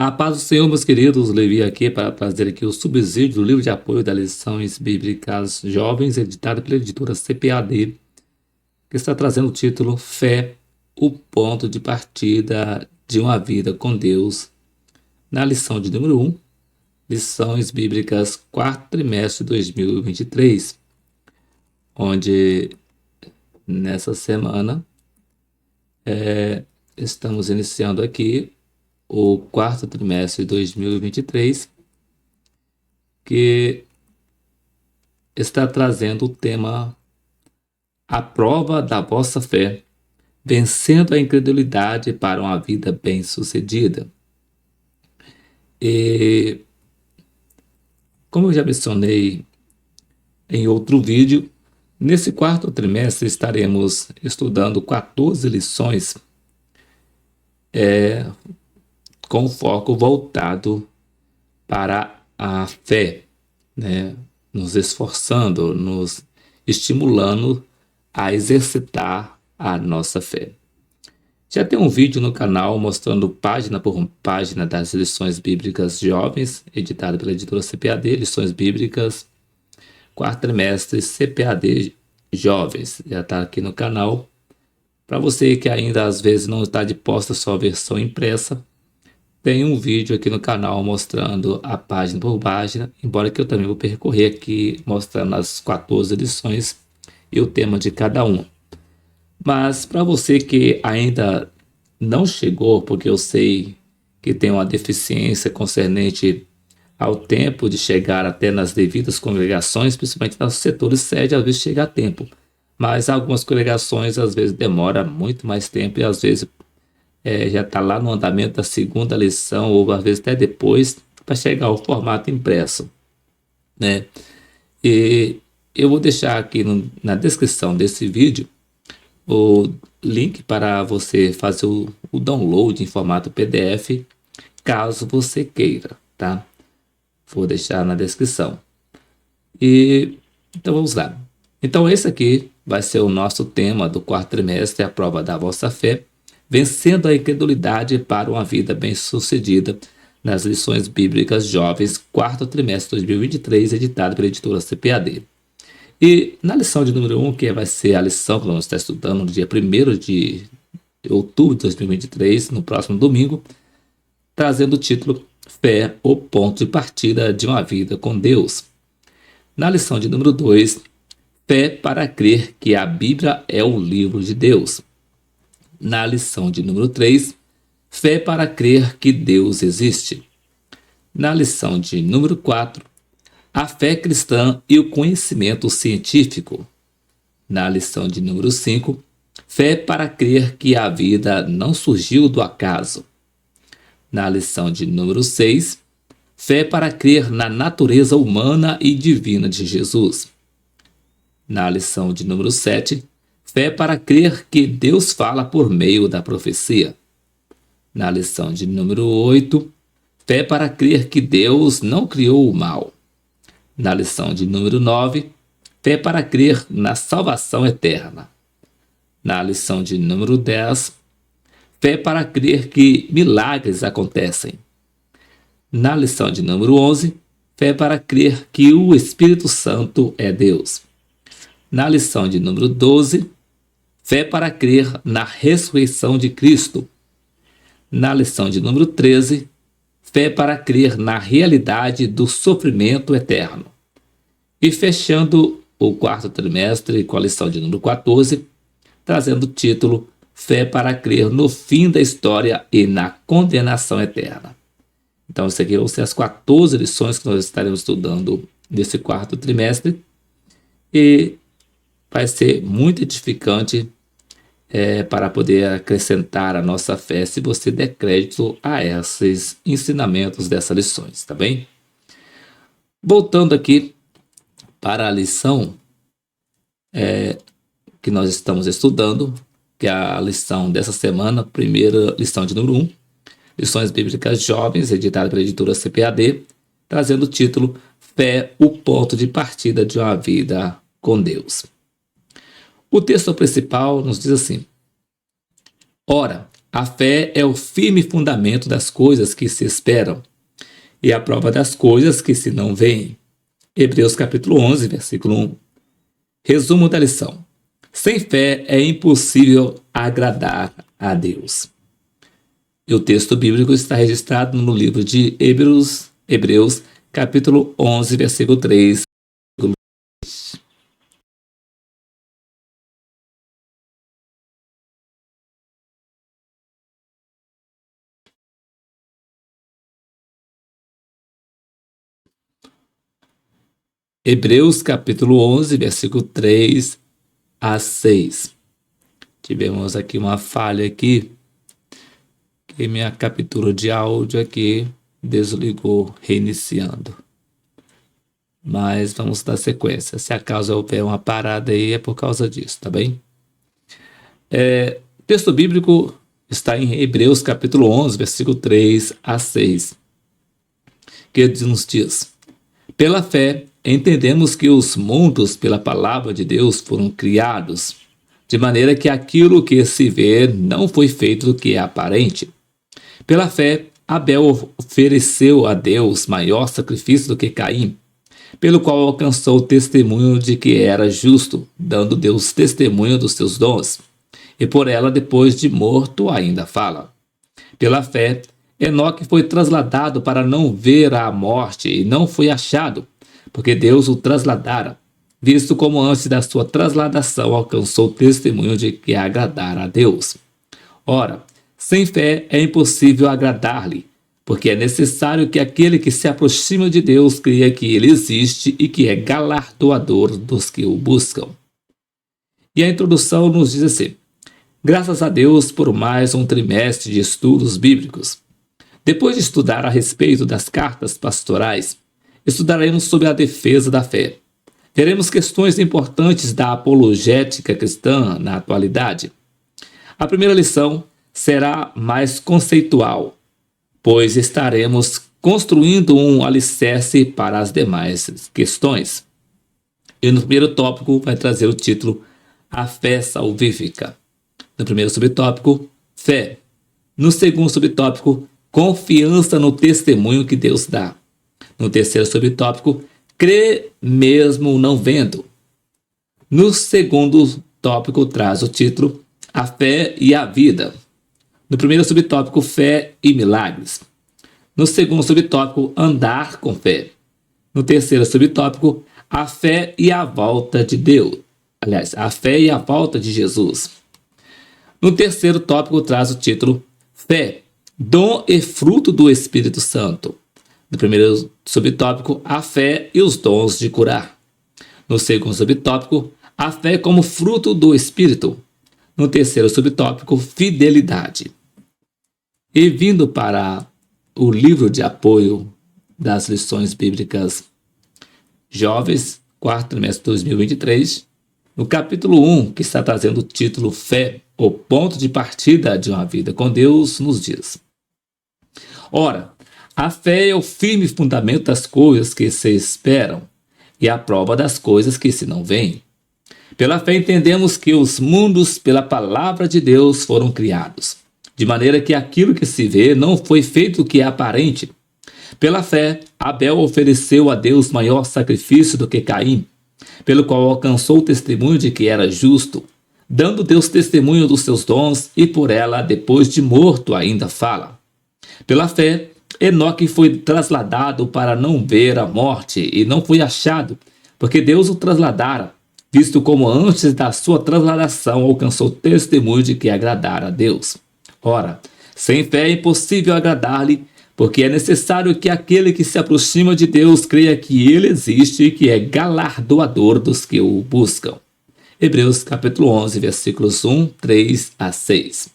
A paz do Senhor, meus queridos, Levi aqui para trazer aqui o subsídio do livro de apoio das lições bíblicas jovens, editado pela editora CPAD, que está trazendo o título Fé, o ponto de partida de uma vida com Deus, na lição de número 1, lições bíblicas quarto trimestre de 2023, onde nessa semana estamos iniciando aqui o quarto trimestre de 2023, que está trazendo o tema A Prova da Vossa Fé, vencendo a incredulidade para uma vida bem-sucedida. E, como eu já mencionei em outro vídeo, nesse quarto trimestre estaremos estudando 14 lições com foco voltado para a fé, né? Nos esforçando, nos estimulando a exercitar a nossa fé. Já tem um vídeo no canal mostrando página por página das lições bíblicas jovens, editado pela editora CPAD, lições bíblicas, quarto trimestre CPAD jovens. Já está aqui no canal. Para você que ainda às vezes não está de posta sua versão impressa, tem um vídeo aqui no canal mostrando a página por página, embora que eu também vou percorrer aqui mostrando as 14 lições e o tema de cada uma. Mas para você que ainda não chegou, porque eu sei que tem uma deficiência concernente ao tempo de chegar até nas devidas congregações, principalmente nos setores sede, às vezes chega a tempo. Mas algumas congregações às vezes demora muito mais tempo e às vezes já está lá no andamento da segunda lição, ou às vezes até depois, para chegar ao formato impresso, né? E eu vou deixar aqui na descrição desse vídeo o link para você fazer o download em formato PDF, caso você queira, tá? Vou deixar na descrição. E então vamos lá. Então esse aqui vai ser o nosso tema do quarto trimestre, a prova da vossa fé, vencendo a incredulidade para uma vida bem-sucedida, nas lições bíblicas jovens, quarto trimestre de 2023, editado pela editora CPAD. E na lição de número 1, que vai ser a lição que vamos estar estudando no dia 1º de outubro de 2023, no próximo domingo, trazendo o título Fé, o ponto de partida de uma vida com Deus. Na lição de número 2, Fé para crer que a Bíblia é o livro de Deus. Na lição de número 3, Fé para crer que Deus existe. Na lição de número 4, a fé cristã e o conhecimento científico. Na lição de número 5, Fé para crer que a vida não surgiu do acaso. Na lição de número 6, Fé para crer na natureza humana e divina de Jesus. Na lição de número 7, Fé para crer que Deus fala por meio da profecia. Na lição de número 8, Fé para crer que Deus não criou o mal. Na lição de número 9, Fé para crer na salvação eterna. Na lição de número 10, Fé para crer que milagres acontecem. Na lição de número 11, Fé para crer que o Espírito Santo é Deus. Na lição de número 12, Fé para crer na ressurreição de Cristo. Na lição de número 13, Fé para crer na realidade do sofrimento eterno. E fechando o quarto trimestre com a lição de número 14, trazendo o título Fé para crer no fim da história e na condenação eterna. Então, isso aqui vão ser as 14 lições que nós estaremos estudando nesse quarto trimestre. E vai ser muito edificante para poder acrescentar a nossa fé, se você der crédito a esses ensinamentos dessas lições, tá bem? Voltando aqui para a lição que nós estamos estudando, que é a lição dessa semana, primeira lição de número 1, lições bíblicas jovens, editada pela editora CPAD, trazendo o título Fé, o ponto de partida de uma vida com Deus. O texto principal nos diz assim: Ora, A fé é o firme fundamento das coisas que se esperam e a prova das coisas que se não veem. Hebreus capítulo 11, versículo 1. Resumo da lição. Sem fé é impossível agradar a Deus. E o texto bíblico está registrado no livro de Hebreus capítulo 11, versículo 3. Hebreus capítulo 11, versículo 3 a 6. Tivemos aqui uma falha aqui, que minha captura de áudio aqui desligou, reiniciando. Mas vamos dar sequência. Se acaso houver uma parada aí, é por causa disso, tá bem? O texto bíblico está em Hebreus capítulo 11, versículo 3 a 6, que nos diz: pela fé, entendemos que os mundos, pela palavra de Deus, foram criados, de maneira que aquilo que se vê não foi feito do que é aparente. Pela fé, Abel ofereceu a Deus maior sacrifício do que Caim, pelo qual alcançou o testemunho de que era justo, dando Deus testemunho dos seus dons. E por ela, depois de morto, ainda fala. Pela fé, Enoque foi trasladado para não ver a morte e não foi achado, porque Deus o trasladara, visto como antes da sua trasladação alcançou o testemunho de que agradara a Deus. Ora, sem fé é impossível agradar-lhe, porque é necessário que aquele que se aproxima de Deus creia que ele existe e que é galardoador dos que o buscam. E a introdução nos diz assim: graças a Deus por mais um trimestre de estudos bíblicos. Depois de estudar a respeito das cartas pastorais, estudaremos sobre a defesa da fé. Veremos questões importantes da apologética cristã na atualidade. A primeira lição será mais conceitual, pois estaremos construindo um alicerce para as demais questões. E no primeiro tópico vai trazer o título A Fé Salvífica. No primeiro subtópico, fé. No segundo subtópico, confiança no testemunho que Deus dá. No terceiro subtópico, crê mesmo não vendo. No segundo tópico, traz o título A Fé e a Vida. No primeiro subtópico, fé e milagres. No segundo subtópico, andar com fé. No terceiro subtópico, a fé e a volta de Deus. Aliás, a fé e a volta de Jesus. No terceiro tópico, traz o título Fé, dom e fruto do Espírito Santo. No primeiro subtópico, a fé e os dons de curar. No segundo subtópico, a fé como fruto do Espírito. No terceiro subtópico, fidelidade. E vindo para o livro de apoio das lições bíblicas jovens, quarto trimestre de 2023, no capítulo 1, que está trazendo o título Fé, o ponto de partida de uma vida com Deus, nos diz: ora, a fé é o firme fundamento das coisas que se esperam e a prova das coisas que se não veem. Pela fé entendemos que os mundos, pela palavra de Deus, foram criados, de maneira que aquilo que se vê não foi feito do que é aparente. Pela fé, Abel ofereceu a Deus maior sacrifício do que Caim, pelo qual alcançou o testemunho de que era justo, dando Deus testemunho dos seus dons, e por ela, depois de morto, ainda fala. Pela fé, Enoque foi trasladado para não ver a morte, e não foi achado, porque Deus o trasladara, visto como antes da sua trasladação alcançou testemunho de que agradara a Deus. Ora, sem fé é impossível agradar-lhe, porque é necessário que aquele que se aproxima de Deus creia que ele existe e que é galardoador dos que o buscam. Hebreus capítulo 11, versículos 1, 3 a 6.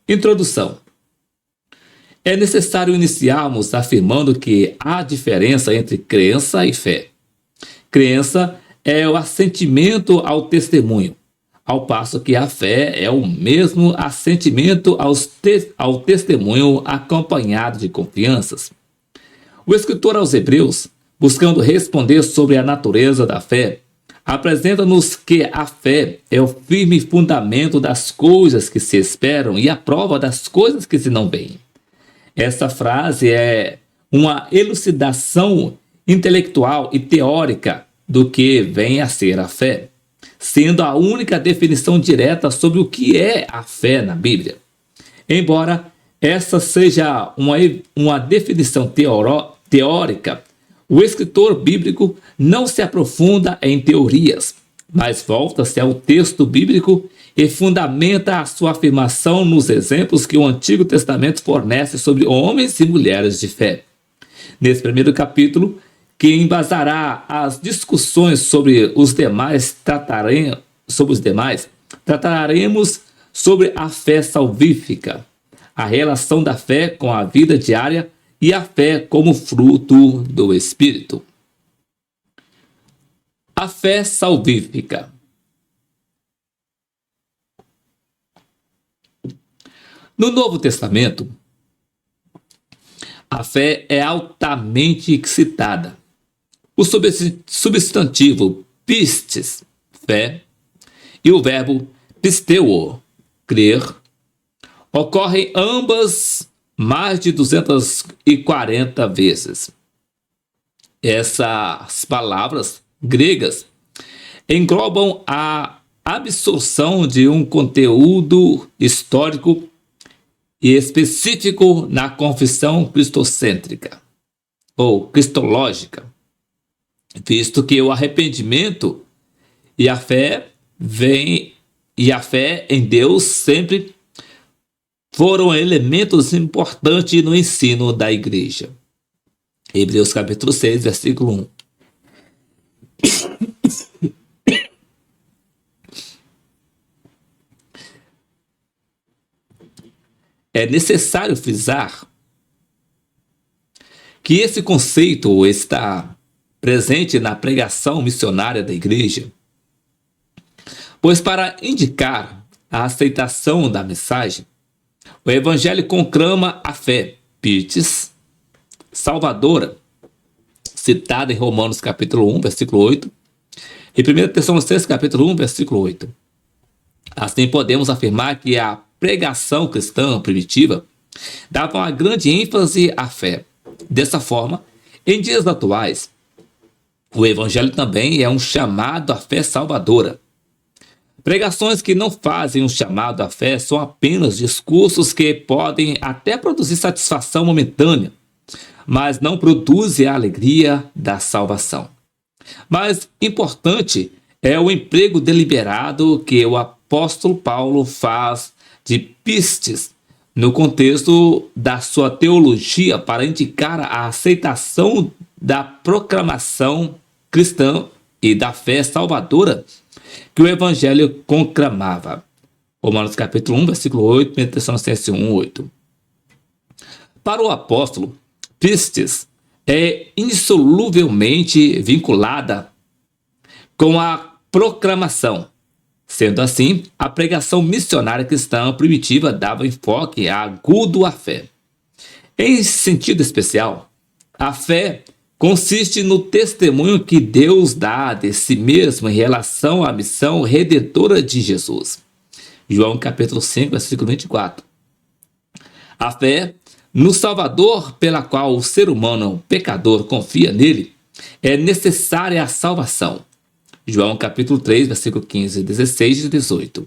Introdução. É necessário iniciarmos afirmando que há diferença entre crença e fé. Crença é o assentimento ao testemunho, ao passo que a fé é o mesmo assentimento ao testemunho acompanhado de confianças. O escritor aos Hebreus, buscando responder sobre a natureza da fé, apresenta-nos que a fé é o firme fundamento das coisas que se esperam e a prova das coisas que se não veem. Essa frase é uma elucidação intelectual e teórica do que vem a ser a fé, sendo a única definição direta sobre o que é a fé na Bíblia. Embora essa seja uma definição teórica, o escritor bíblico não se aprofunda em teorias, mas volta-se ao texto bíblico e fundamenta a sua afirmação nos exemplos que o Antigo Testamento fornece sobre homens e mulheres de fé. Nesse primeiro capítulo, que embasará as discussões sobre os demais, trataremos sobre a fé salvífica, a relação da fé com a vida diária e a fé como fruto do Espírito. A fé salvífica. No Novo Testamento, a fé é altamente citada. O substantivo pistes, fé, e o verbo pisteuo, crer, ocorrem ambas mais de 240 vezes. Essas palavras gregas englobam a absorção de um conteúdo histórico e específico na confissão cristocêntrica ou cristológica, visto que o arrependimento e a fé em Deus sempre foram elementos importantes no ensino da igreja. Hebreus capítulo 6, versículo 1. É necessário frisar que esse conceito está presente na pregação missionária da igreja, pois para indicar a aceitação da mensagem, o Evangelho conclama a fé, pistes, salvadora, citada em Romanos capítulo 1, versículo 8, e 1 Tessalonicenses capítulo 1, versículo 8. Assim podemos afirmar que a pregação cristã primitiva dava uma grande ênfase à fé. Dessa forma, em dias atuais, o Evangelho também é um chamado à fé salvadora. Pregações que não fazem um chamado à fé são apenas discursos que podem até produzir satisfação momentânea, mas não produzem a alegria da salvação. Mas importante é o emprego deliberado que o apóstolo Paulo faz de pistes no contexto da sua teologia para indicar a aceitação da proclamação cristã e da fé salvadora que o Evangelho conclamava. Romanos capítulo 1, versículo 8, 1 Tessalonicenses 1, 8. Para o apóstolo, pistes é indissoluvelmente vinculada com a proclamação. Sendo assim, a pregação missionária cristã primitiva dava enfoque agudo à fé. Em sentido especial, a fé consiste no testemunho que Deus dá de si mesmo em relação à missão redentora de Jesus. João capítulo 5, versículo 24. A fé no Salvador, pela qual o ser humano pecador confia nele, é necessária à salvação. João capítulo 3, versículo 15, 16 e 18.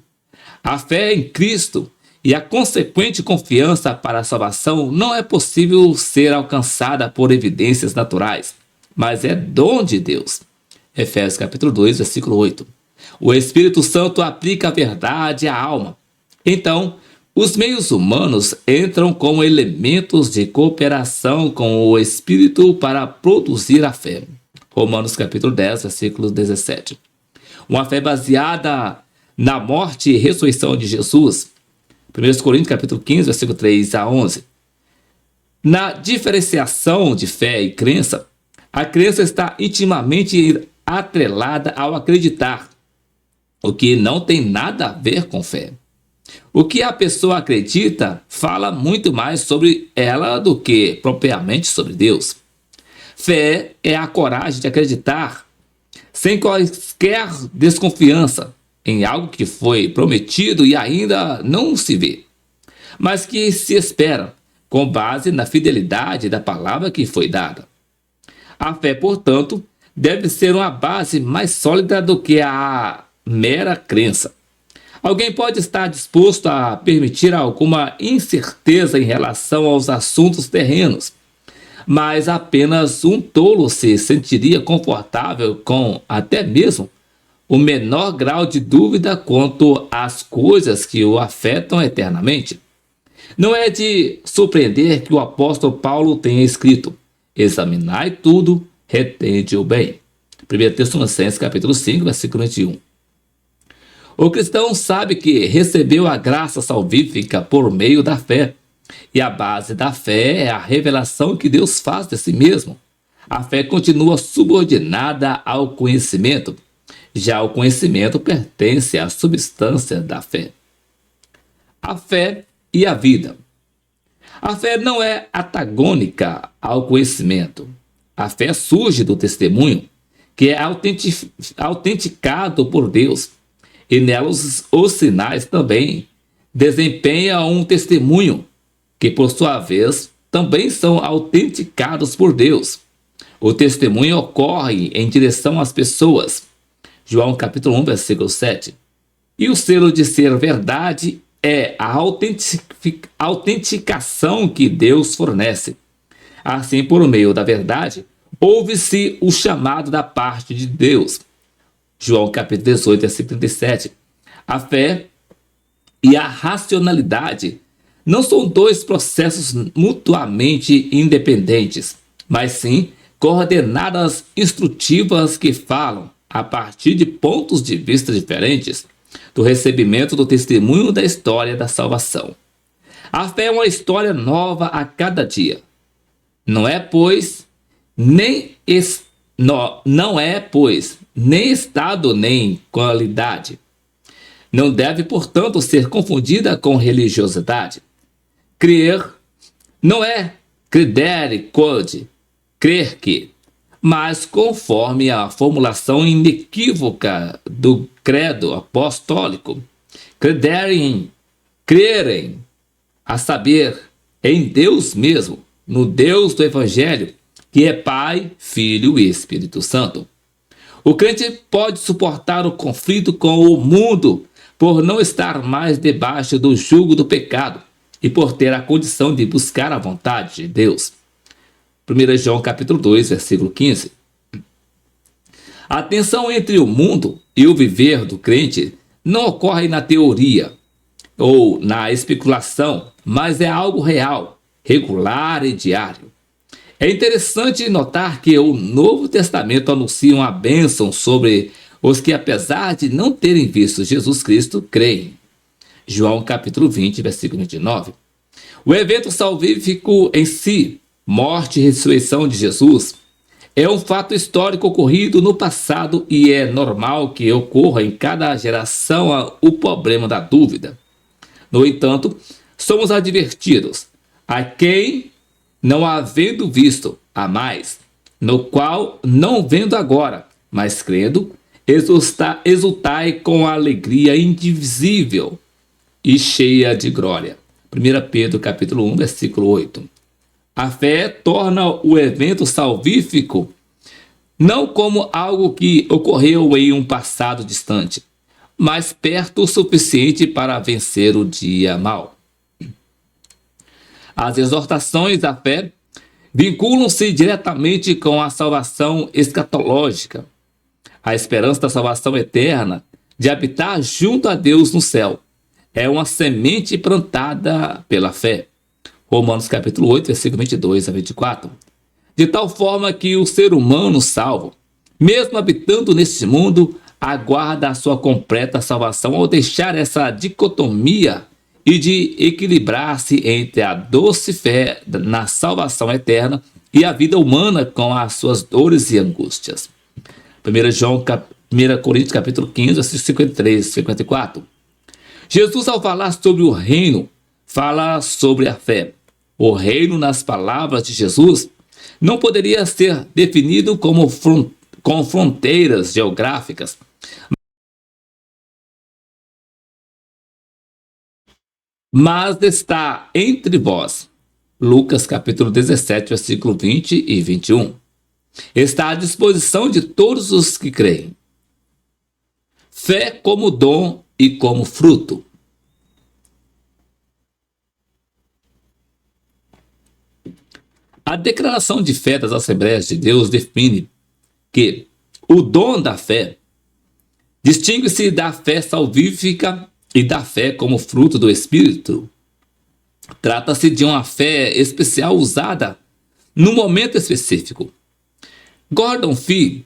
A fé em Cristo e a consequente confiança para a salvação não é possível ser alcançada por evidências naturais, mas é dom de Deus. Efésios capítulo 2, versículo 8. O Espírito Santo aplica a verdade à alma. Então, os meios humanos entram como elementos de cooperação com o Espírito para produzir a fé. Romanos capítulo 10, versículo 17. Uma fé baseada na morte e ressurreição de Jesus. 1 Coríntios capítulo 15, versículo 3 a 11. Na diferenciação de fé e crença, a crença está intimamente atrelada ao acreditar, o que não tem nada a ver com fé. O que a pessoa acredita fala muito mais sobre ela do que propriamente sobre Deus. Fé é a coragem de acreditar sem quaisquer desconfiança em algo que foi prometido e ainda não se vê, mas que se espera, com base na fidelidade da palavra que foi dada. A fé, portanto, deve ser uma base mais sólida do que a mera crença. Alguém pode estar disposto a permitir alguma incerteza em relação aos assuntos terrenos, mas apenas um tolo se sentiria confortável com até mesmo o menor grau de dúvida quanto às coisas que o afetam eternamente. Não é de surpreender que o apóstolo Paulo tenha escrito: examinai tudo, retende o bem. 1 Tessalonicenses capítulo 5, versículo 21. O cristão sabe que recebeu a graça salvífica por meio da fé, e a base da fé é a revelação que Deus faz de si mesmo. A fé continua subordinada ao conhecimento, já o conhecimento pertence à substância da fé. A fé e a vida. A fé não é antagônica ao conhecimento. A fé surge do testemunho, que é autenticado por Deus, e nela os sinais também desempenham um testemunho, que por sua vez também são autenticados por Deus. O testemunho ocorre em direção às pessoas. João capítulo 1, versículo 7. E o selo de ser verdade é a autenticação que Deus fornece. Assim, por meio da verdade, ouve-se o chamado da parte de Deus. João capítulo 18, versículo 37. A fé e a racionalidade não são dois processos mutuamente independentes, mas sim coordenadas instrutivas que falam, a partir de pontos de vista diferentes, do recebimento do testemunho da história da salvação. A fé é uma história nova a cada dia. Não é, pois, nem estado nem qualidade. Não deve, portanto, ser confundida com religiosidade. Crer não é credere quod, crer que, mas conforme a formulação inequívoca do credo apostólico, crederem, crerem, a saber, em Deus mesmo, no Deus do Evangelho, que é Pai, Filho e Espírito Santo. O crente pode suportar o conflito com o mundo por não estar mais debaixo do jugo do pecado e por ter a condição de buscar a vontade de Deus. 1 João capítulo 2, versículo 15. A tensão entre o mundo e o viver do crente não ocorre na teoria ou na especulação, mas é algo real, regular e diário. É interessante notar que o Novo Testamento anuncia uma bênção sobre os que, apesar de não terem visto Jesus Cristo, creem. João capítulo 20, versículo 29. O evento salvífico em si, morte e ressurreição de Jesus, é um fato histórico ocorrido no passado e é normal que ocorra em cada geração o problema da dúvida. No entanto, somos advertidos: a quem, não havendo visto, há mais, no qual, não vendo agora, mas crendo, exultai com alegria indivisível e cheia de glória. 1 Pedro capítulo 1, versículo 8. A fé torna o evento salvífico não como algo que ocorreu em um passado distante, mas perto o suficiente para vencer o dia mau. As exortações da fé vinculam-se diretamente com a salvação escatológica, a esperança da salvação eterna, de habitar junto a Deus no céu. É uma semente plantada pela fé. Romanos capítulo 8, versículo 22 a 24. De tal forma que o ser humano salvo, mesmo habitando neste mundo, aguarda a sua completa salvação ao deixar essa dicotomia e de equilibrar-se entre a doce fé na salvação eterna e a vida humana com as suas dores e angústias. 1 Coríntios capítulo 15, versículos 53 e 54. Jesus, ao falar sobre o reino, fala sobre a fé. O reino, nas palavras de Jesus, não poderia ser definido como com fronteiras geográficas, mas está entre vós. Lucas capítulo 17, versículo 20 e 21. Está à disposição de todos os que creem. Fé como dom e como fruto. A declaração de fé das Assembleias de Deus define que o dom da fé distingue-se da fé salvífica e da fé como fruto do Espírito. Trata-se de uma fé especial usada num momento específico. Gordon Fee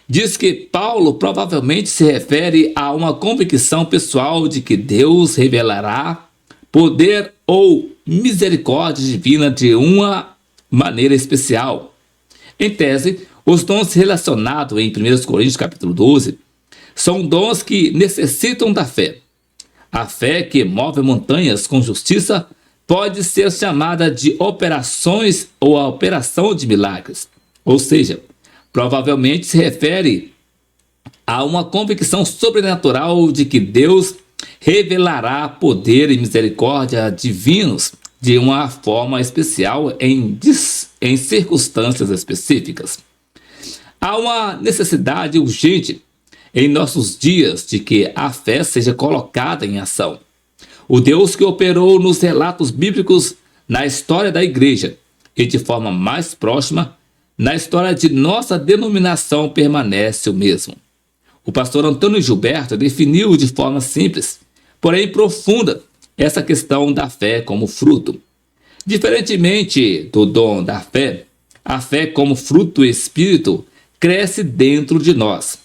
diz que Paulo provavelmente se refere a uma convicção pessoal de que Deus revelará poder ou misericórdia divina de uma maneira especial. Em tese, os dons relacionados em 1 Coríntios capítulo 12 são dons que necessitam da fé. A fé que move montanhas com justiça pode ser chamada de operações ou a operação de milagres. Ou seja, provavelmente se refere a uma convicção sobrenatural de que Deus revelará poder e misericórdia divinos de uma forma especial em circunstâncias específicas. Há uma necessidade urgente em nossos dias de que a fé seja colocada em ação. O Deus que operou nos relatos bíblicos na história da igreja e de forma mais próxima na história de nossa denominação permanece o mesmo. O pastor Antônio Gilberto definiu de forma simples, porém profunda, essa questão da fé como fruto. Diferentemente do dom da fé, a fé como fruto do Espírito cresce dentro de nós.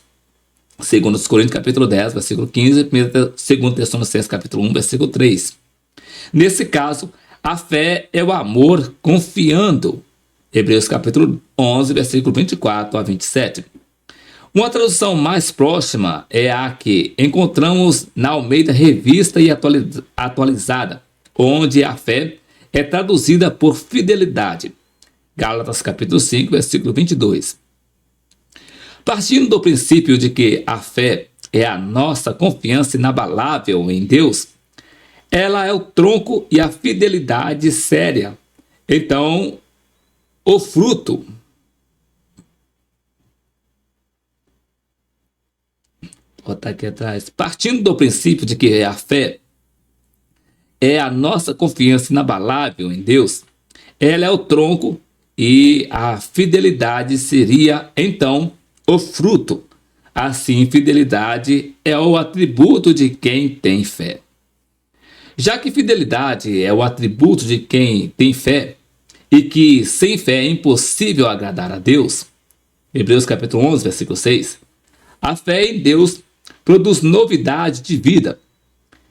Segundo os Coríntios capítulo 10, versículo 15, segundo Tessalonicenses capítulo 1, versículo 3. Nesse caso, a fé é o amor confiando. Hebreus capítulo 11, versículo 24 a 27. Uma tradução mais próxima é a que encontramos na Almeida Revista e Atualizada, onde a fé é traduzida por fidelidade. Gálatas capítulo 5, versículo 22. Partindo do princípio de que a fé é a nossa confiança inabalável em Deus, ela é o tronco e a fidelidade séria. Então, o fruto vou botar aqui atrás. Partindo do princípio de que a fé é a nossa confiança inabalável em Deus, ela é o tronco e a fidelidade seria, então, o fruto. Assim, fidelidade é o atributo de quem tem fé. Já que fidelidade é o atributo de quem tem fé, e que sem fé é impossível agradar a Deus, Hebreus capítulo 11, versículo 6, a fé em Deus produz novidade de vida.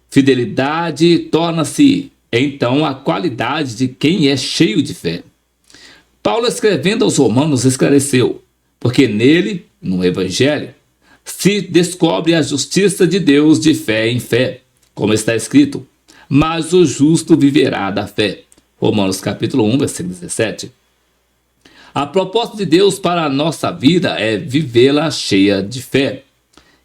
Fidelidade torna-se, então, a qualidade de quem é cheio de fé. Paulo, escrevendo aos Romanos, esclareceu, porque nele, no Evangelho, se descobre a justiça de Deus de fé em fé, como está escrito, mas o justo viverá da fé. Romanos capítulo 1, versículo 17. A proposta de Deus para a nossa vida é vivê-la cheia de fé,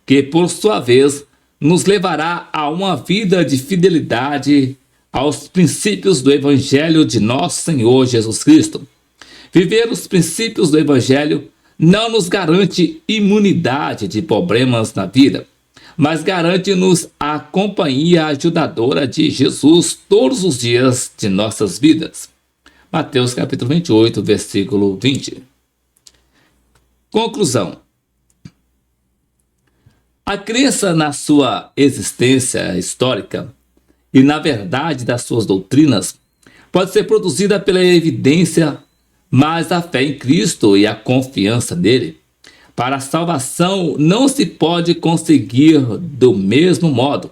que por sua vez nos levará a uma vida de fidelidade aos princípios do Evangelho de nosso Senhor Jesus Cristo. Viver os princípios do Evangelho não nos garante imunidade de problemas na vida, mas garante-nos a companhia ajudadora de Jesus todos os dias de nossas vidas. Mateus capítulo 28, versículo 20. Conclusão. A crença na sua existência histórica e na verdade das suas doutrinas pode ser produzida pela evidência, mas a fé em Cristo e a confiança nele para a salvação não se pode conseguir do mesmo modo,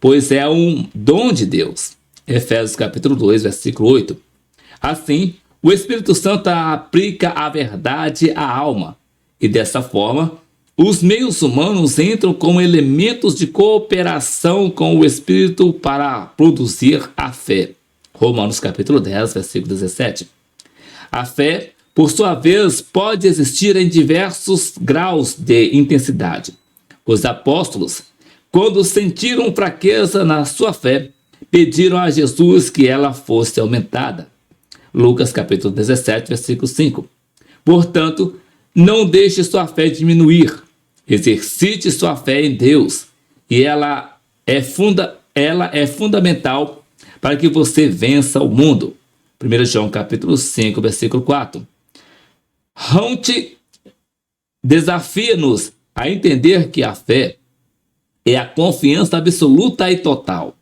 pois é um dom de Deus. Efésios capítulo 2, versículo 8. Assim, o Espírito Santo aplica a verdade à alma, e dessa forma, os meios humanos entram como elementos de cooperação com o Espírito para produzir a fé. Romanos capítulo 10, versículo 17. A fé por sua vez, pode existir em diversos graus de intensidade. Os apóstolos, quando sentiram fraqueza na sua fé, pediram a Jesus que ela fosse aumentada. Lucas capítulo 17, versículo 5. Portanto, não deixe sua fé diminuir. Exercite sua fé em Deus. E ela é fundamental para que você vença o mundo. 1 João capítulo 5, versículo 4. Hunt desafia-nos a entender que a fé é a confiança absoluta e total.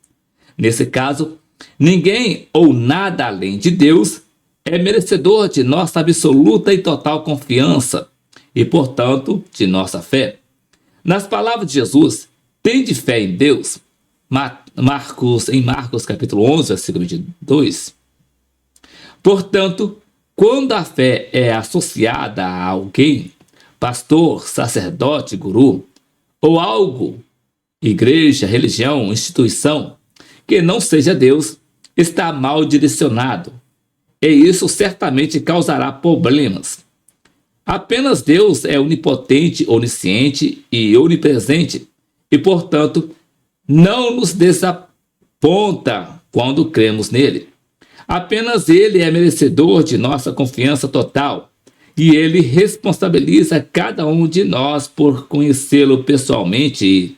Nesse caso, ninguém ou nada além de Deus é merecedor de nossa absoluta e total confiança e, portanto, de nossa fé. Nas palavras de Jesus, tende fé em Deus. Em Marcos capítulo 11, versículo 22. Portanto, quando a fé é associada a alguém, pastor, sacerdote, guru, ou algo, igreja, religião, instituição, que não seja Deus, está mal direcionado. E isso certamente causará problemas. Apenas Deus é onipotente, onisciente e onipresente, e, portanto, não nos desaponta quando cremos nele. Apenas ele é merecedor de nossa confiança total, e ele responsabiliza cada um de nós por conhecê-lo pessoalmente e,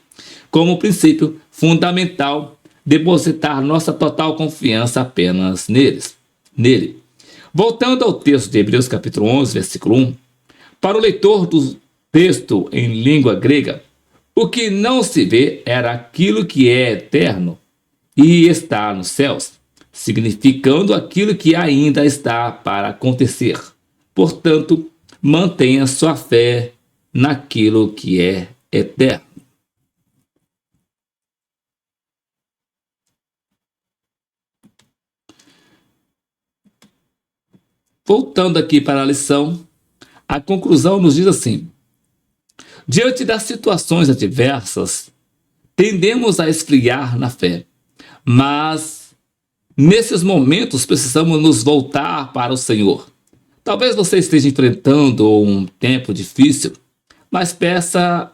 como princípio fundamental, depositar nossa total confiança apenas nele. Voltando ao texto de Hebreus capítulo 11, versículo 1, para o leitor do texto em língua grega, o que não se vê era aquilo que é eterno e está nos céus, significando aquilo que ainda está para acontecer. Portanto, mantenha sua fé naquilo que é eterno. Voltando aqui para a lição, a conclusão nos diz assim: diante das situações adversas, tendemos a esfriar na fé, mas nesses momentos precisamos nos voltar para o Senhor. Talvez você esteja enfrentando um tempo difícil, mas peça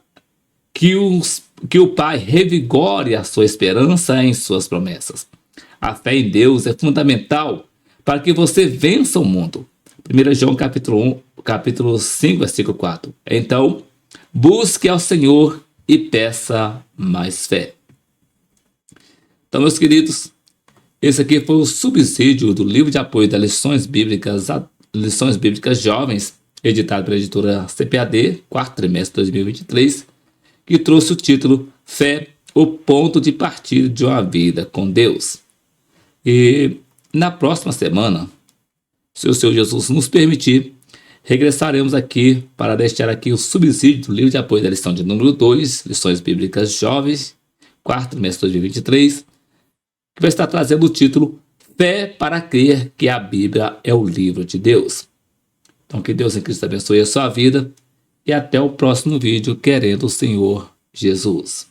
que o Pai revigore a sua esperança em suas promessas. A fé em Deus é fundamental para que você vença o mundo. 1 João capítulo 5, versículo 4. Então, busque ao Senhor e peça mais fé. Então, meus queridos, esse aqui foi o subsídio do livro de apoio das Lições Bíblicas Jovens, editado pela editora CPAD, quarto trimestre de 2023, que trouxe o título Fé, o ponto de partida de uma vida com Deus. E na próxima semana, se o Senhor Jesus nos permitir, regressaremos aqui para deixar aqui o subsídio do livro de apoio da lição de número 2, Lições Bíblicas Jovens, quarto trimestre de 2023, que vai estar trazendo o título Fé para crer que a Bíblia é o livro de Deus. Então, que Deus em Cristo abençoe a sua vida e até o próximo vídeo, querendo o Senhor Jesus.